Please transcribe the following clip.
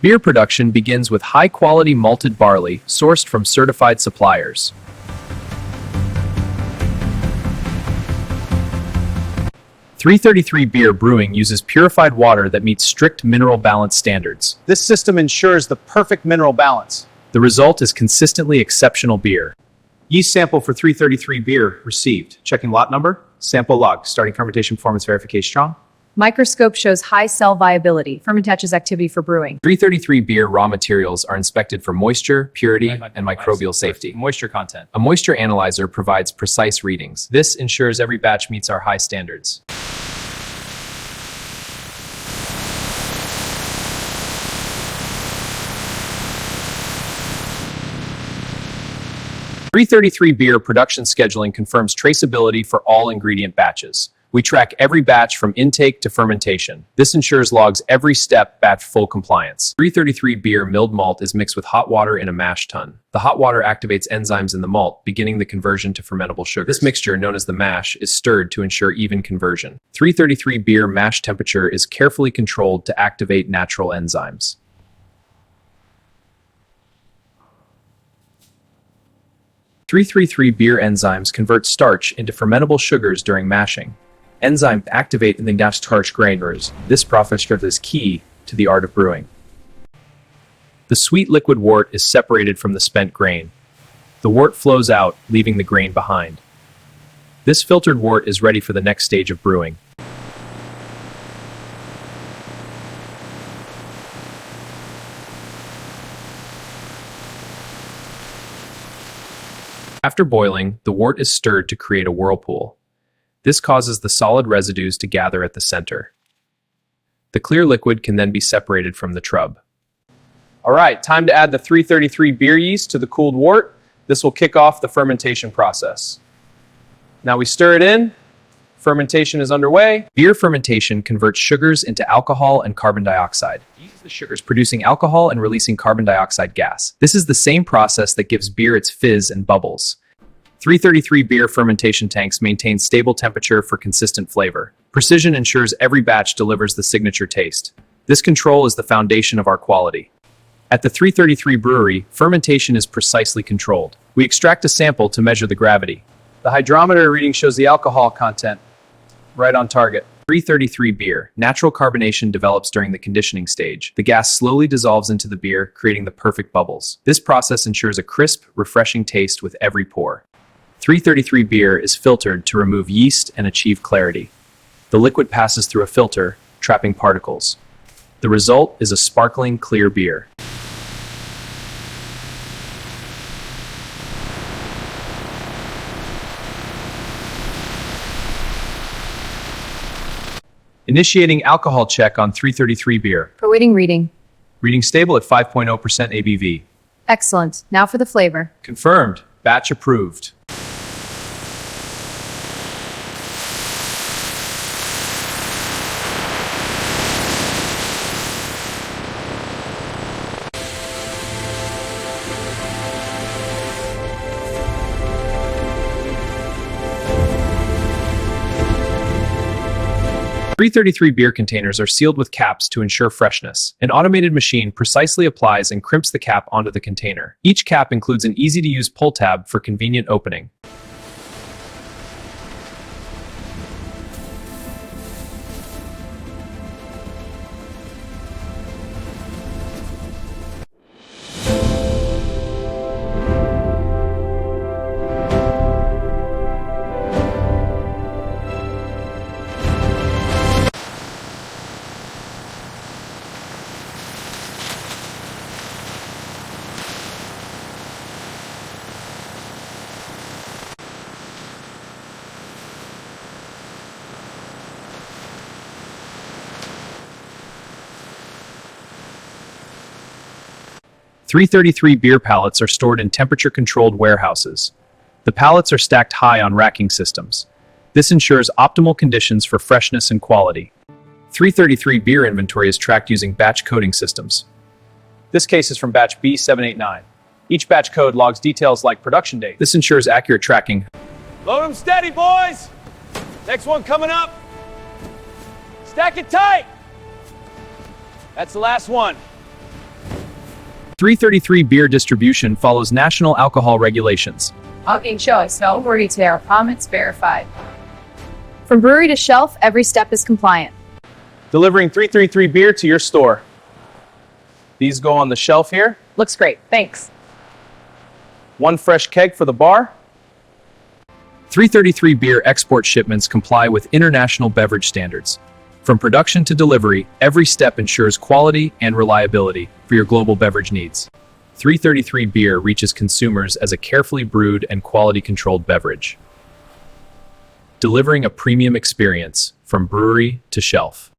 Beer production begins with high-quality malted barley sourced from certified suppliers. .333 Beer Brewing uses purified water that meets strict mineral balance standards. This system ensures the perfect mineral balance. The result is consistently exceptional beer. Yeast sample for 333 beer received. Checking lot number. Sample log. Starting fermentation performance verification strong. Microscope shows high cell viability. Fermentations activity for brewing. 333 Beer raw materials are inspected for moisture, purity, and microbial safety. Moisture content. A moisture analyzer provides precise readings. This ensures every batch meets our high standards. .333 Beer production scheduling confirms traceability for all ingredient batches. We track every batch from intake to fermentation. This ensures logs every step batch full compliance. .333 Beer milled malt is mixed with hot water in a mash tun. The hot water activates enzymes in the malt, beginning the conversion to fermentable sugar. This mixture, known as the mash, is stirred to ensure even conversion. .333 Beer mash temperature is carefully controlled to activate natural enzymes. .333 Beer enzymes convert starch into fermentable sugars during mashing. Enzymes activate in the starch grainers. This process is key to the art of brewing. The sweet liquid wort is separated from the spent grain. The wort flows out, leaving the grain behind. This filtered wort is ready for the next stage of brewing. After boiling, the wort is stirred to create a whirlpool. This causes the solid residues to gather at the center. The clear liquid can then be separated from the trub. All right, time to add the 333 beer yeast to the cooled wort. This will kick off the fermentation process. Now we stir it in. Fermentation is underway. Beer fermentation converts sugars into alcohol and carbon dioxide. Uses the sugars producing alcohol and releasing carbon dioxide gas. This is the same process that gives beer its fizz and bubbles. 333 Beer fermentation tanks maintain stable temperature for consistent flavor. Precision ensures every batch delivers the signature taste. This control is the foundation of our quality. At the 333 Brewery, fermentation is precisely controlled. We extract a sample to measure the gravity. The hydrometer reading shows the alcohol content. Right on target. 333 Beer. Natural carbonation develops during the conditioning stage. The gas slowly dissolves into the beer, creating the perfect bubbles. This process ensures a crisp, refreshing taste with every pour. 333 Beer is filtered to remove yeast and achieve clarity. The liquid passes through a filter, trapping particles. The result is a sparkling, clear beer. Initiating alcohol check on 333 Beer. Awaiting reading. Reading stable at 5.0% ABV. Excellent. Now for the flavor. Confirmed. Batch approved. .333 Beer containers are sealed with caps to ensure freshness. An automated machine precisely applies and crimps the cap onto the container. Each cap includes an easy-to-use pull tab for convenient opening. .333 Beer pallets are stored in temperature-controlled warehouses. The pallets are stacked high on racking systems. This ensures optimal conditions for freshness and quality. .333 Beer inventory is tracked using batch coding systems. This case is from batch B789. Each batch code logs details like production date. This ensures accurate tracking. Load them steady, boys! Next one coming up. Stack it tight! That's the last one. 333 beer distribution follows national alcohol regulations. Making sure no worry to their permits verified. From brewery to shelf, every step is compliant. Delivering 333 beer to your store. These go on the shelf here. Looks great, thanks. One fresh keg for the bar. 333 beer export shipments comply with international beverage standards. From production to delivery, every step ensures quality and reliability for your global beverage needs. 333 beer reaches consumers as a carefully brewed and quality-controlled beverage, delivering a premium experience from brewery to shelf.